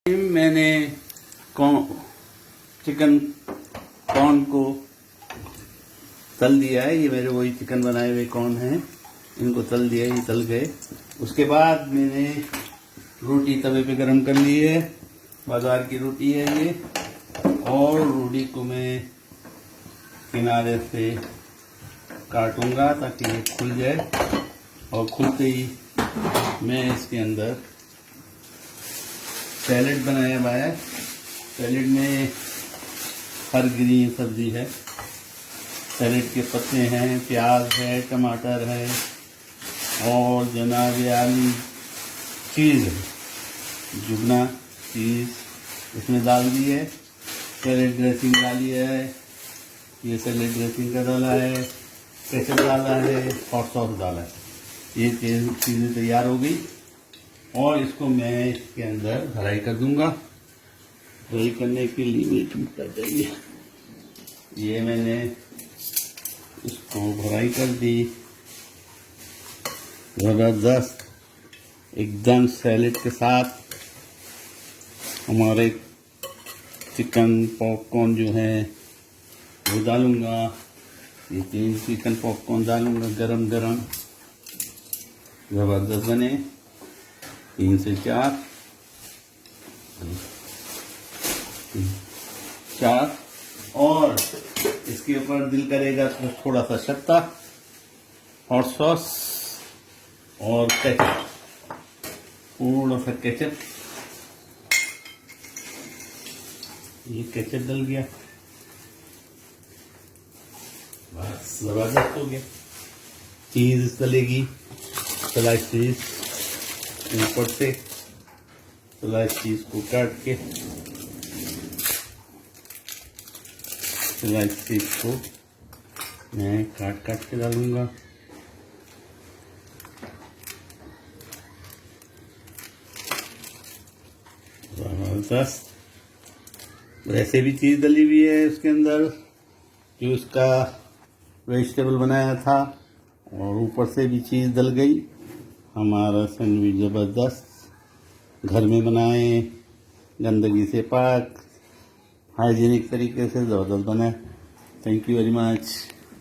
मैंने chicken corn को तल दिया है। ये मेरे वही चिकन बनाए हुए कॉर्न हैं, इनको तल दिया, ये तल गए। उसके बाद मैंने रोटी तवे पे गरम कर ली है, बाजार की रोटी है ये, और रोटी को मैं किनारे से काटूंगा ताकि ये खुल जाए, और खुलते ही मैं इसके अंदर सैलेड बनाया हुआ है। सैलेड में हर ग्रीन सब्जी है, सैलेड के पत्ते हैं, प्याज है, टमाटर है, और जनाब आलू, चीज़ है, जुगना चीज़ इसमें डाल दी है। सैलेड ड्रेसिंग डाली है, ये सैलेड ड्रेसिंग का डाला है, केचप डाला है, हॉट सॉस डाला है। ये चीज़ें तैयार हो गई, और इसको मैं इसके अंदर भराई कर दूंगा। भराई करने के लिए मीट कर चाहिए। ये मैंने इसको भराई कर दी, ज़बरदस्त एकदम सैलेड के साथ। हमारे चिकन पॉपकॉर्न जो है वो डालूंगा, ये 3 चिकन पॉपकॉर्न डालूंगा गरम गरम, ज़बरदस्त बने। 3 से 4 और इसके ऊपर दिल करेगा तो थोड़ा सा शत्ता, हॉट सॉस और केचप, थोड़ा सा केचप। ये केचप डल गया, बस जबरदस्त हो गया। चीज डलेगी, स्लाइस चीज ऊपर से, स्लाइस चीज को काट के, स्लाइस चीज को मैं काट के डालूंगा। जबरदस्त। वैसे भी चीज़ डली हुई है उसके अंदर, जो उसका वेजिटेबल बनाया था, और ऊपर से भी चीज़ डल गई। हमारा सैंडविच ज़बरदस्त, घर में बनाए, गंदगी से पाक, हाइजीनिक तरीके से ज़बरदस्त बना है। Thank you very much.